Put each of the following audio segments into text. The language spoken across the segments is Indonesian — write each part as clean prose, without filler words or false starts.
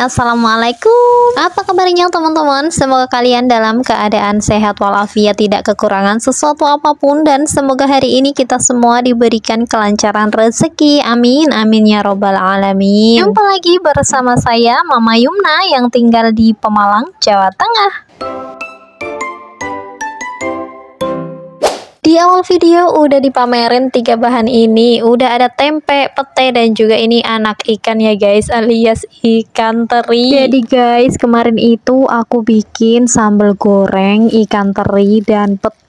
Assalamualaikum. Apa kabarnya teman-teman? Semoga kalian dalam keadaan sehat walafiat, tidak kekurangan sesuatu apapun, dan semoga hari ini kita semua diberikan kelancaran rezeki. Amin, amin ya robbal alamin. Jumpa lagi bersama saya Mama Yumna yang tinggal di Pemalang, Jawa Tengah. Di awal video udah dipamerin 3 bahan ini. Udah ada tempe, pete, dan juga ini anak ikan ya guys, alias ikan teri. Jadi guys, kemarin itu aku bikin sambal goreng ikan teri dan pete.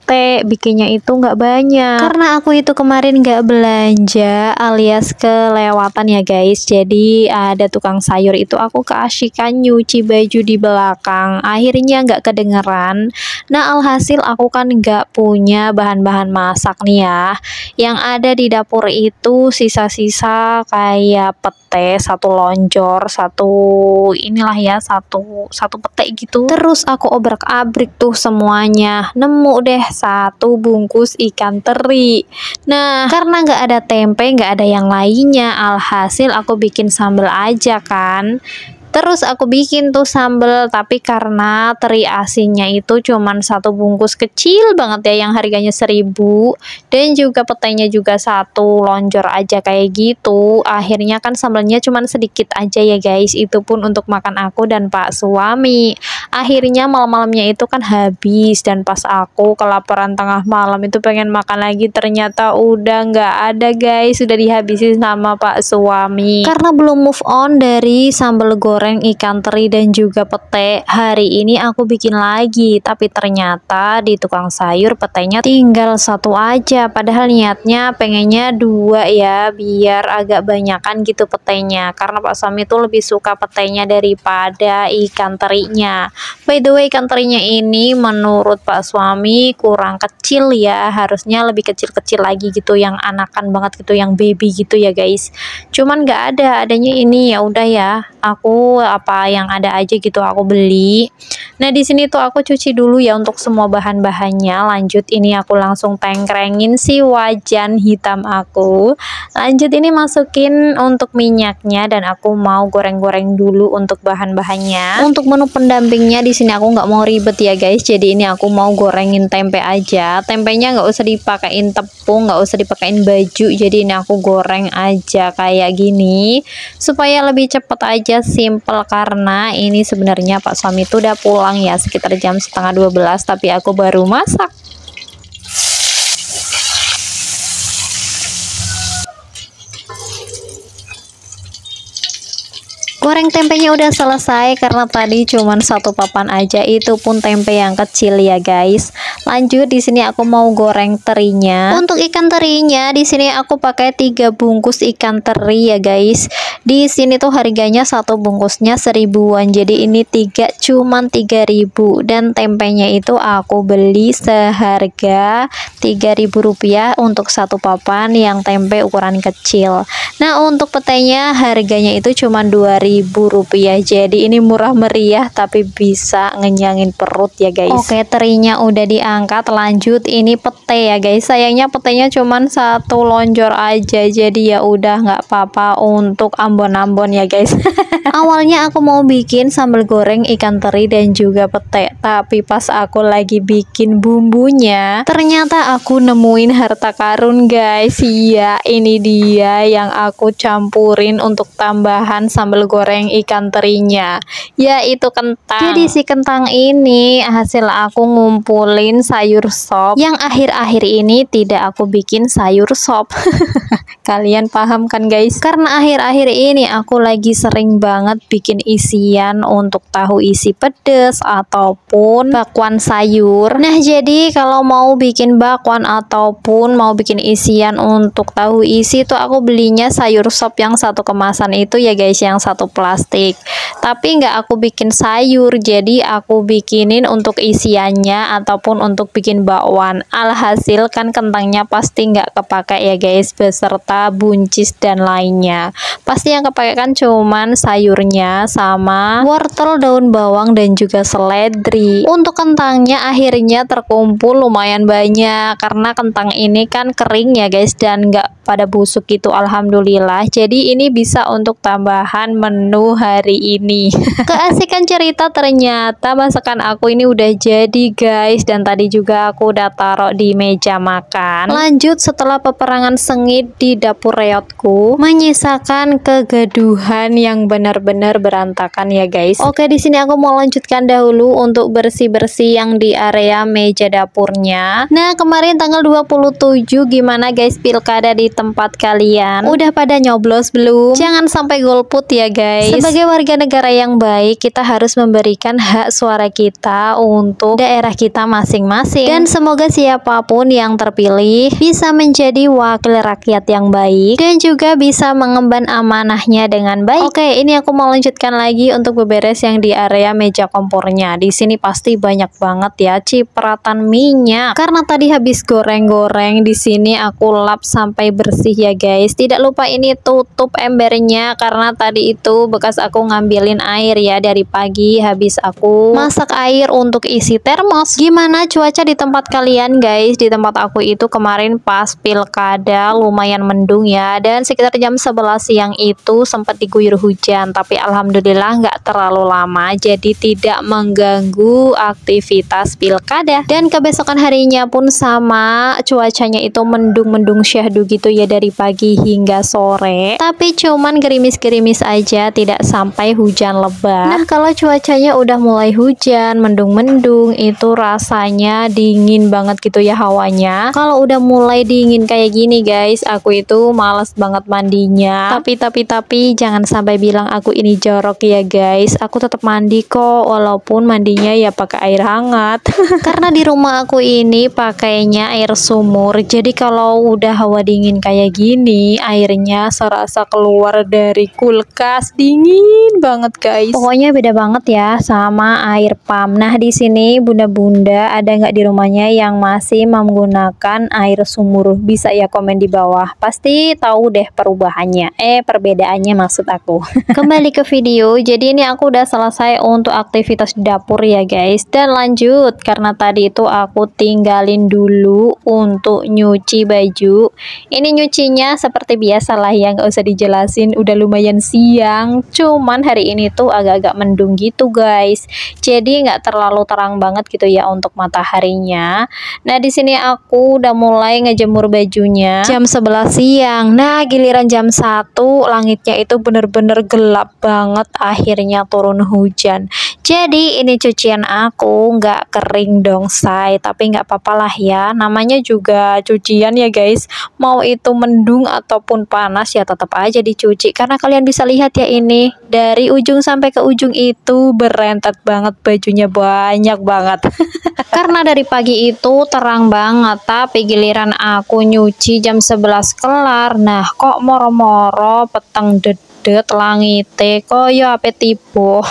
Bikinnya itu nggak banyak karena aku itu kemarin nggak belanja alias kelewatan ya guys. Jadi ada tukang sayur itu aku keasyikan nyuci baju di belakang, akhirnya nggak kedengeran. Nah alhasil aku kan nggak punya bahan-bahan masak nih ya. Yang ada di dapur itu sisa-sisa kayak pete, satu lonjor, satu inilah ya, satu pete gitu. Terus aku obrak-abrik tuh semuanya, nemu deh satu bungkus ikan teri. Nah karena nggak ada tempe, nggak ada yang lainnya, alhasil aku bikin sambal aja kan. Terus aku bikin tuh sambal, tapi karena teri asinnya itu cuman satu bungkus kecil banget ya, yang harganya 1000, dan juga petainya juga satu lonjor aja kayak gitu. Akhirnya kan sambalnya cuman sedikit aja ya guys, itu pun untuk makan aku dan Pak suami. Akhirnya malam-malamnya itu kan habis, dan pas aku kelaparan tengah malam itu pengen makan lagi, ternyata udah nggak ada guys, sudah dihabisin sama Pak suami. Karena belum move on dari sambal goreng ikan teri dan juga pete, hari ini aku bikin lagi, tapi ternyata di tukang sayur petenya tinggal satu aja, padahal niatnya pengennya 2 ya, biar agak banyakan gitu petenya, karena Pak suami tuh lebih suka petenya daripada ikan terinya. By the way, ikan terinya ini menurut Pak suami kurang kecil ya, harusnya lebih kecil-kecil lagi gitu, yang anakan banget gitu, yang baby gitu ya guys. Cuman nggak adanya ini, ya udah ya, aku apa yang ada aja gitu aku beli. Nah di sini tuh aku cuci dulu ya untuk semua bahan-bahannya. Lanjut ini aku langsung tengkrengin si wajan hitam aku. Lanjut ini masukin untuk minyaknya, dan aku mau goreng-goreng dulu untuk bahan-bahannya. Untuk menu pendampingnya di sini aku nggak mau ribet ya guys, jadi ini aku mau gorengin tempe aja. Tempenya nggak usah dipakein tepung, nggak usah dipakein baju, jadi ini aku goreng aja kayak gini supaya lebih cepet aja, simple. Karena ini sebenarnya Pak suami itu udah pulang ya sekitar jam 11:30, tapi aku baru masak. Goreng tempenya udah selesai karena tadi cuman satu papan aja, itu pun tempe yang kecil ya guys. Lanjut di sini aku mau goreng terinya. Untuk ikan terinya di sini aku pakai 3 bungkus ikan teri ya guys. Di sini tuh harganya satu bungkusnya 1000-an. Jadi ini 3 cuman 3000, dan tempenya itu aku beli seharga Rp3.000 untuk satu papan yang tempe ukuran kecil. Nah untuk petenya harganya itu cuman Rp2.000, jadi ini murah meriah tapi bisa ngenyangin perut ya guys. Oke, terinya udah diangkat. Lanjut ini pete ya guys, sayangnya petenya cuman satu lonjor aja, jadi ya udah nggak apa-apa untuk ambon-ambon ya guys. Awalnya aku mau bikin sambal goreng ikan teri dan juga pete, tapi pas aku lagi bikin bumbunya ternyata aku nemuin harta karun guys. Iya, ini dia yang aku campurin untuk tambahan sambal goreng ikan terinya, yaitu kentang. Jadi si kentang ini hasil aku ngumpulin sayur sop, yang akhir-akhir ini tidak aku bikin sayur sop. Kalian paham kan guys? Karena akhir-akhir ini aku lagi sering banget bikin isian untuk tahu isi pedes ataupun bakwan sayur. Nah jadi kalau mau bikin bakwan ataupun mau bikin isian untuk tahu isi tuh aku belinya sayur sop yang satu kemasan itu ya guys, yang satu plastik. Tapi nggak aku bikin sayur, jadi aku bikinin untuk isiannya ataupun untuk bikin bakwan. Alhasil kan kentangnya pasti nggak kepakai ya guys, beserta serta buncis dan lainnya. Pasti yang kepake kan cuman sayurnya sama wortel, daun bawang dan juga seledri. Untuk kentangnya akhirnya terkumpul lumayan banyak karena kentang ini kan kering ya guys dan nggak pada busuk gitu, alhamdulillah. Jadi ini bisa untuk tambahan menu hari ini. Keasikan cerita, ternyata masakan aku ini udah jadi guys, dan tadi juga aku udah taruh di meja makan. Lanjut, setelah peperangan sengit di dapur reotku, menyisakan kegaduhan yang benar-benar berantakan ya guys. Oke, di sini aku mau lanjutkan dahulu untuk bersih-bersih yang di area meja dapurnya. Nah, kemarin tanggal 27 gimana guys pilkada di tempat kalian? Udah pada nyoblos belum? Jangan sampai golput ya guys. Sebagai warga negara yang baik, kita harus memberikan hak suara kita untuk daerah kita masing-masing. Dan semoga siapapun yang terpilih bisa menjadi wakil rakyat yang baik dan juga bisa mengemban amanahnya dengan baik. Oke, ini aku mau lanjutkan lagi untuk beberes yang di area meja kompornya. Di sini pasti banyak banget ya cipratan minyak karena tadi habis goreng-goreng. Di sini aku lap sampai bersih ya guys. Tidak lupa ini tutup embernya karena tadi itu bekas aku ngambilin air ya dari pagi habis aku masak air untuk isi termos. Gimana cuaca di tempat kalian guys? Di tempat aku itu kemarin pas pilkada lumayan mendung ya, dan sekitar jam 11 siang itu sempat diguyur hujan, tapi alhamdulillah nggak terlalu lama jadi tidak mengganggu aktivitas pilkada. Dan kebesokan harinya pun sama, cuacanya itu mendung-mendung syahdu gitu ya dari pagi hingga sore, tapi cuman gerimis-gerimis aja, tidak sampai hujan lebat. Nah, kalau cuacanya udah mulai hujan, mendung-mendung, itu rasanya dingin banget gitu ya hawanya. Kalau udah mulai dingin kayak gini guys, aku itu males banget mandinya. Tapi jangan sampai bilang aku ini jorok ya guys. Aku tetap mandi kok, walaupun mandinya ya pakai air hangat. Karena di rumah aku ini pakainya air sumur. Jadi kalau udah hawa dingin kayak gini, airnya serasa keluar dari kulkas, dingin banget guys. Pokoknya beda banget ya sama air pump. Nah, di sini bunda-bunda ada nggak di rumahnya yang masih menggunakan air sumur? Bisa ya komen di bawah. Pasti tahu deh perubahannya. Perbedaannya maksud aku. Kembali ke video. Jadi ini aku udah selesai untuk aktivitas di dapur ya guys. Dan lanjut karena tadi itu aku tinggalin dulu untuk nyuci baju. Ini nyucinya seperti biasa lah ya, nggak usah dijelasin, udah lumayan siang. Cuman hari ini tuh agak-agak mendung gitu guys. Jadi nggak terlalu terang banget gitu ya untuk mataharinya. Nah, di sini aku udah mulai ngejemur bajunya jam 11 siang. Nah, giliran jam 1 langitnya itu bener-bener gelap banget, akhirnya turun hujan. Jadi ini cucian aku nggak kering dong say, tapi nggak apa-apa lah ya, namanya juga cucian ya guys. Mau itu mendung ataupun panas ya tetap aja dicuci, karena kalian bisa lihat ya ini dari ujung sampai ke ujung itu berentet banget bajunya, banyak banget. Karena dari pagi itu terang banget, tapi giliran aku nyuci jam 11 kelar, nah kok moro-moro peteng langite koyo ape tipu.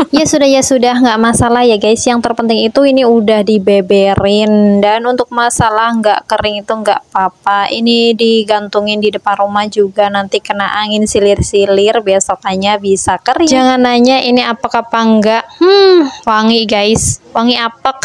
ya sudah nggak masalah ya guys, yang terpenting itu ini udah dibeberin. Dan untuk masalah nggak kering itu nggak apa-apa, ini digantungin di depan rumah juga, nanti kena angin silir-silir besokannya bisa kering. Jangan nanya ini apakah apa enggak, wangi guys, wangi apek.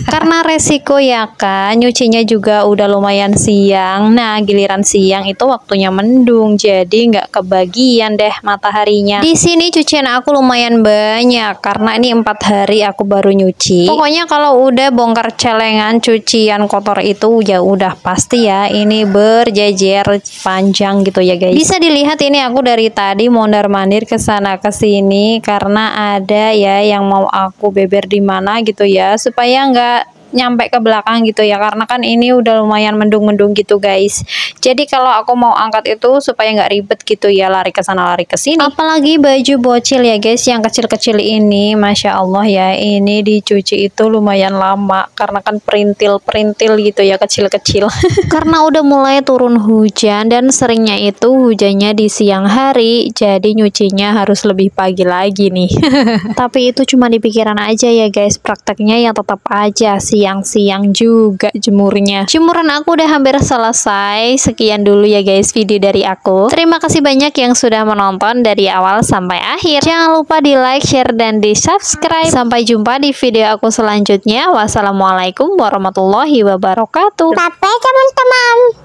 Karena resiko ya kan, nyucinya juga udah lumayan siang. Nah, giliran siang itu waktunya mendung, jadi nggak kebagian deh mataharinya. Di sini cucian aku lumayan banyak karena ini 4 hari aku baru nyuci. Pokoknya kalau udah bongkar celengan cucian kotor itu ya udah pasti ya ini berjejer panjang gitu ya guys. Bisa dilihat ini aku dari tadi mondar-mandir ke sana ke sini karena ada ya yang mau aku beber di mana gitu ya, supaya nggak nyampe ke belakang gitu ya, karena kan ini udah lumayan mendung-mendung gitu guys. Jadi kalau aku mau angkat itu supaya nggak ribet gitu ya, lari ke sana lari ke sini. Apalagi baju bocil ya guys yang kecil-kecil ini, masya Allah ya, ini dicuci itu lumayan lama karena kan perintil-perintil gitu ya, kecil-kecil. Karena udah mulai turun hujan dan seringnya itu hujannya di siang hari, jadi nyucinya harus lebih pagi lagi nih. Tapi itu cuma di pikiran aja ya guys, prakteknya yang tetap aja sih siang-siang juga jemurnya. Jemuran aku udah hampir selesai. Sekian dulu ya guys video dari aku. Terima kasih banyak yang sudah menonton dari awal sampai akhir. Jangan lupa di like, share, dan di subscribe. Sampai jumpa di video aku selanjutnya. Wassalamualaikum warahmatullahi wabarakatuh. Bye teman-teman.